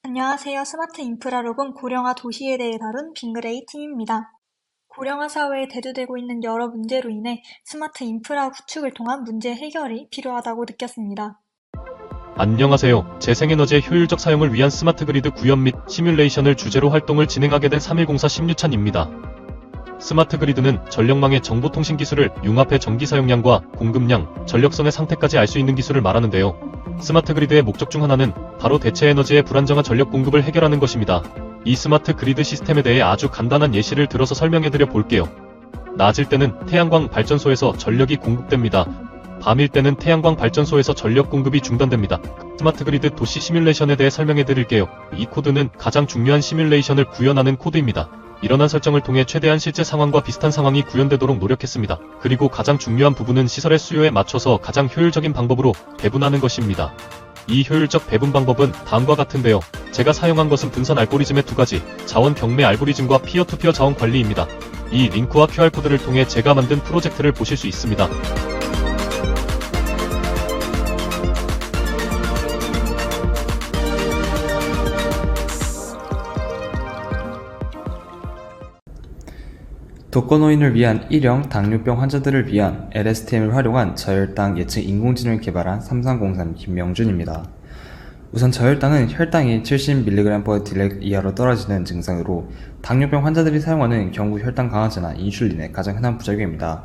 안녕하세요. 스마트 인프라로본 고령화 도시에 대해 다룬 빙그레이 팀입니다. 고령화 사회에 대두되고 있는 여러 문제로 인해 스마트 인프라 구축을 통한 문제 해결이 필요하다고 느꼈습니다. 안녕하세요. 재생에너지의 효율적 사용을 위한 스마트 그리드 구현 및 시뮬레이션을 주제로 활동을 진행하게 된 3104 심유찬입니다. 스마트 그리드는 전력망의 정보통신 기술을 융합해 전기 사용량과 공급량, 전력선의 상태까지 알 수 있는 기술을 말하는데요. 스마트 그리드의 목적 중 하나는 바로 대체 에너지의 불안정한 전력 공급을 해결하는 것입니다. 이 스마트 그리드 시스템에 대해 아주 간단한 예시를 들어서 설명해드려 볼게요. 낮일 때는 태양광 발전소에서 전력이 공급됩니다. 밤일 때는 태양광 발전소에서 전력 공급이 중단됩니다. 스마트 그리드 도시 시뮬레이션에 대해 설명해 드릴게요. 이 코드는 가장 중요한 시뮬레이션을 구현하는 코드입니다. 이러한 설정을 통해 최대한 실제 상황과 비슷한 상황이 구현되도록 노력했습니다. 그리고 가장 중요한 부분은 시설의 수요에 맞춰서 가장 효율적인 방법으로 배분하는 것입니다. 이 효율적 배분 방법은 다음과 같은데요. 제가 사용한 것은 분산 알고리즘의 두 가지, 자원 경매 알고리즘과 피어투피어 자원 관리입니다. 이 링크와 QR코드를 통해 제가 만든 프로젝트를 보실 수 있습니다. 독거노인을 위한 일형 당뇨병 환자들을 위한 LSTM을 활용한 저혈당 예측 인공지능을 개발한 3303 김명준입니다. 우선 저혈당은 혈당이 70mg/dL 이하로 떨어지는 증상으로 당뇨병 환자들이 사용하는 경구 혈당 강화제나 인슐린의 가장 흔한 부작용입니다.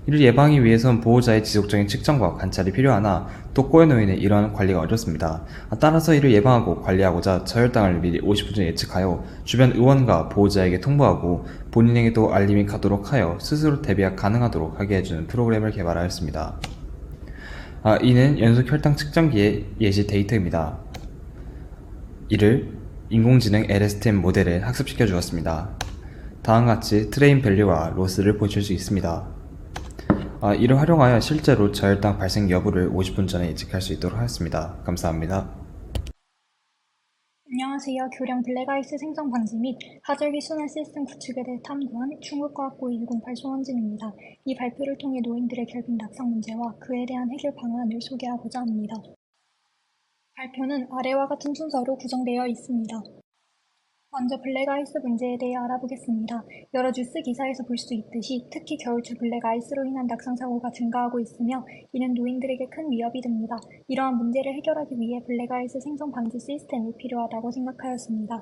이를 예방하기 위해선 보호자의 지속적인 측정과 관찰이 필요하나 독거노인의 이러한 관리가 어렵습니다. 따라서 이를 예방하고 관리하고자 저혈당을 미리 50분 전에 예측하여 주변 의원과 보호자에게 통보하고 본인에게도 알림이 가도록 하여 스스로 대비가 가능하도록 하게 해주는 프로그램을 개발하였습니다. 이는 연속 혈당 측정기의 예시 데이터입니다. 이를 인공지능 LSTM 모델에 학습시켜 주었습니다. 다음과 같이 트레인 밸류와 로스를 보실 수 있습니다. 이를 활용하여 실제로 저혈당 발생 여부를 50분 전에 예측할 수 있도록 하였습니다. 감사합니다. 안녕하세요. 교량 블랙아이스 생성 방지 및 하절기 순환 시스템 구축에 대해 탐구한 충북과학고 2008 송원진입니다. 이 발표를 통해 노인들의 결핍 낙상 문제와 그에 대한 해결 방안을 소개하고자 합니다. 발표는 아래와 같은 순서로 구성되어 있습니다. 먼저 블랙아이스 문제에 대해 알아보겠습니다. 여러 뉴스 기사에서 볼 수 있듯이 특히 겨울철 블랙아이스로 인한 낙상사고가 증가하고 있으며 이는 노인들에게 큰 위협이 됩니다. 이러한 문제를 해결하기 위해 블랙아이스 생성 방지 시스템이 필요하다고 생각하였습니다.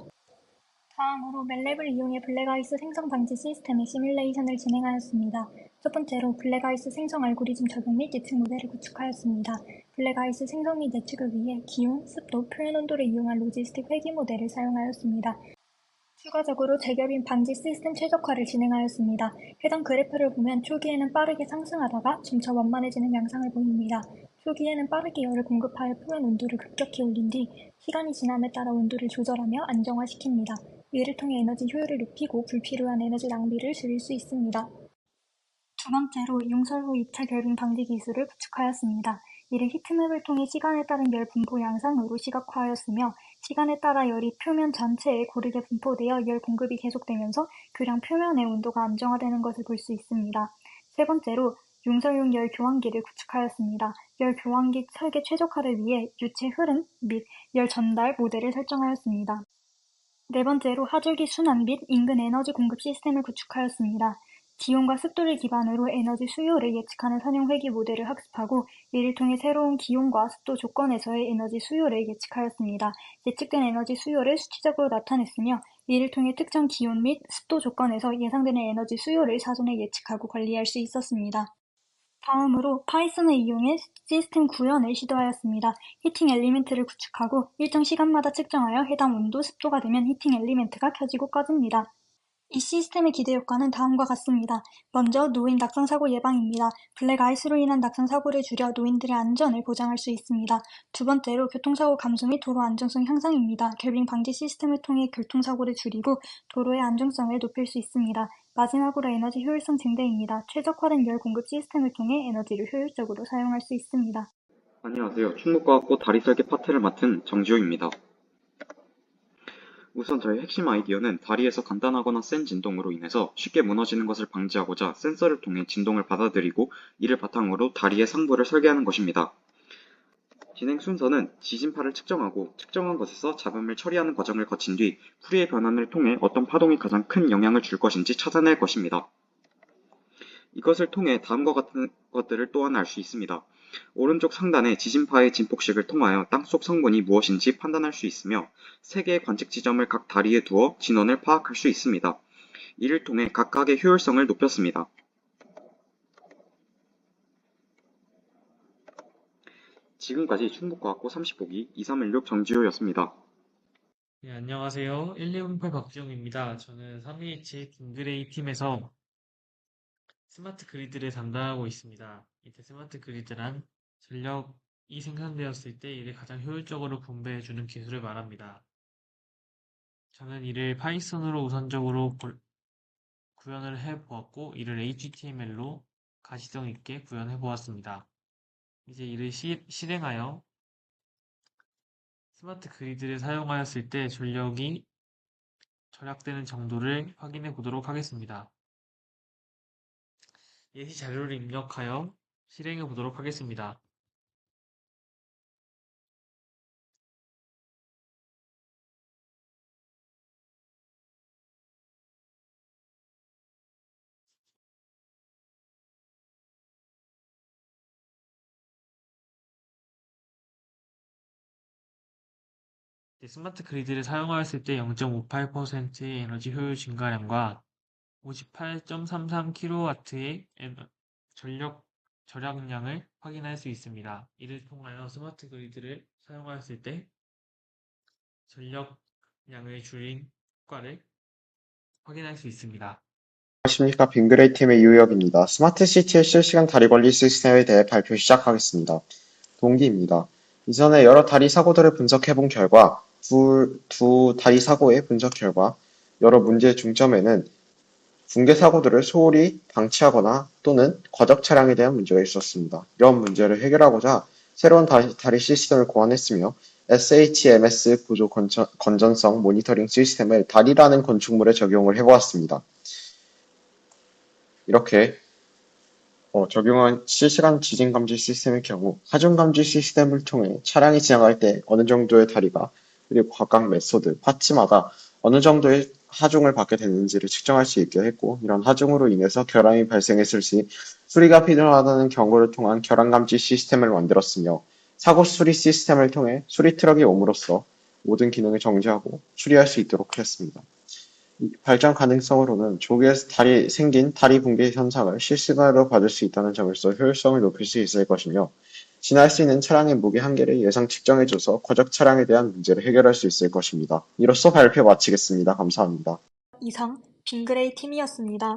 다음으로 멜랩을 이용해 블랙아이스 생성 방지 시스템의 시뮬레이션을 진행하였습니다. 첫 번째로 블랙아이스 생성 알고리즘 적용 및 예측 모델을 구축하였습니다. 블랙아이스 생성 및 예측을 위해 기온, 습도, 표현 온도를 이용한 로지스틱 회귀 모델을 사용하였습니다. 추가적으로 재결빙 방지 시스템 최적화를 진행하였습니다. 해당 그래프를 보면 초기에는 빠르게 상승하다가 점차 완만해지는 양상을 보입니다. 초기에는 빠르게 열을 공급하여 표면 온도를 급격히 올린 뒤 시간이 지남에 따라 온도를 조절하며 안정화시킵니다. 이를 통해 에너지 효율을 높이고 불필요한 에너지 낭비를 줄일 수 있습니다. 두 번째로 융설 후 2차 결빙 방지 기술을 구축하였습니다. 이를 히트맵을 통해 시간에 따른 열 분포 양상으로 시각화하였으며 시간에 따라 열이 표면 전체에 고르게 분포되어 열 공급이 계속되면서 교량 표면의 온도가 안정화되는 것을 볼 수 있습니다. 세 번째로 융설용 열 교환기를 구축하였습니다. 열 교환기 설계 최적화를 위해 유체 흐름 및 열 전달 모델을 설정하였습니다. 네 번째로 하절기 순환 및 인근 에너지 공급 시스템을 구축하였습니다. 기온과 습도를 기반으로 에너지 수요를 예측하는 선형 회귀 모델을 학습하고 이를 통해 새로운 기온과 습도 조건에서의 에너지 수요를 예측하였습니다. 예측된 에너지 수요를 수치적으로 나타냈으며 이를 통해 특정 기온 및 습도 조건에서 예상되는 에너지 수요를 사전에 예측하고 관리할 수 있었습니다. 다음으로 파이썬을 이용해 시스템 구현을 시도하였습니다. 히팅 엘리멘트를 구축하고 일정 시간마다 측정하여 해당 온도, 습도가 되면 히팅 엘리멘트가 켜지고 꺼집니다. 이 시스템의 기대 효과는 다음과 같습니다. 먼저 노인 낙상사고 예방입니다. 블랙아이스로 인한 낙상사고를 줄여 노인들의 안전을 보장할 수 있습니다. 두 번째로 교통사고 감소 및 도로 안정성 향상입니다. 결빙 방지 시스템을 통해 교통사고를 줄이고 도로의 안정성을 높일 수 있습니다. 마지막으로 에너지 효율성 증대입니다. 최적화된 열 공급 시스템을 통해 에너지를 효율적으로 사용할 수 있습니다. 안녕하세요. 충북과학고 다리 설계 파트를 맡은 정지호입니다. 우선 저희 핵심 아이디어는 다리에서 간단하거나 센 진동으로 인해서 쉽게 무너지는 것을 방지하고자 센서를 통해 진동을 받아들이고 이를 바탕으로 다리의 상부를 설계하는 것입니다. 진행 순서는 지진파를 측정하고 측정한 것에서 잡음을 처리하는 과정을 거친 뒤 풀이의 변환을 통해 어떤 파동이 가장 큰 영향을 줄 것인지 찾아낼 것입니다. 이것을 통해 다음과 같은 것들을 또한 알 수 있습니다. 오른쪽 상단의 지진파의 진폭식을 통하여 땅속 성분이 무엇인지 판단할 수 있으며 3개의 관측 지점을 각 다리에 두어 진원을 파악할 수 있습니다. 이를 통해 각각의 효율성을 높였습니다. 지금까지 충북과학고 30보기 2316 정지효였습니다. 네, 안녕하세요. 1208 박지용입니다. 저는 3H 빙그레이 팀에서 스마트 그리드를 담당하고 있습니다. 이때 스마트 그리드란 전력이 생산되었을 때 이를 가장 효율적으로 분배해주는 기술을 말합니다. 저는 이를 파이썬으로 우선적으로 구현을 해보았고, 이를 HTML로 가시성 있게 구현해 보았습니다. 이제 이를 실행하여 스마트 그리드를 사용하였을 때 전력이 절약되는 정도를 확인해 보도록 하겠습니다. 예시 자료를 입력하여 실행해 보도록 하겠습니다. 스마트 그리드를 사용하였을 때 0.58%의 에너지 효율 증가량과 58.33kW의 전력 절약량을 확인할 수 있습니다. 이를 통하여 스마트 그리드를 사용하였을 때 전력량을 줄인 효과를 확인할 수 있습니다. 안녕하십니까. 빙그레이 팀의 유혁입니다. 스마트 시티의 실시간 다리 관리 시스템에 대해 발표 시작하겠습니다. 동기입니다. 이전에 여러 다리 사고들을 분석해본 결과 두 다리 사고의 분석 결과 여러 문제의 중점에는 붕괴 사고들을 소홀히 방치하거나 또는 과적 차량에 대한 문제가 있었습니다. 이런 문제를 해결하고자 새로운 다리 시스템을 고안했으며 SHMS 구조 건전성 모니터링 시스템을 다리라는 건축물에 적용을 해보았습니다. 이렇게 적용한 실시간 지진 감지 시스템의 경우 하중 감지 시스템을 통해 차량이 지나갈 때 어느 정도의 다리가 그리고 각각 메소드, 파츠마다 어느 정도의 하중을 받게 되는지를 측정할 수 있게 했고, 이런 하중으로 인해서 결함이 발생했을 시 수리가 필요하다는 경고를 통한 결함 감지 시스템을 만들었으며, 사고 수리 시스템을 통해 수리 트럭이 옴으로써 모든 기능을 정지하고 수리할 수 있도록 했습니다. 발전 가능성으로는 조기에 생긴 다리 붕괴 현상을 실시간으로 받을 수 있다는 점에서 효율성을 높일 수 있을 것이며, 지날 수 있는 차량의 무게 한계를 예상 측정해줘서 과적 차량에 대한 문제를 해결할 수 있을 것입니다. 이로써 발표 마치겠습니다. 감사합니다. 이상 빙그레이 팀이었습니다.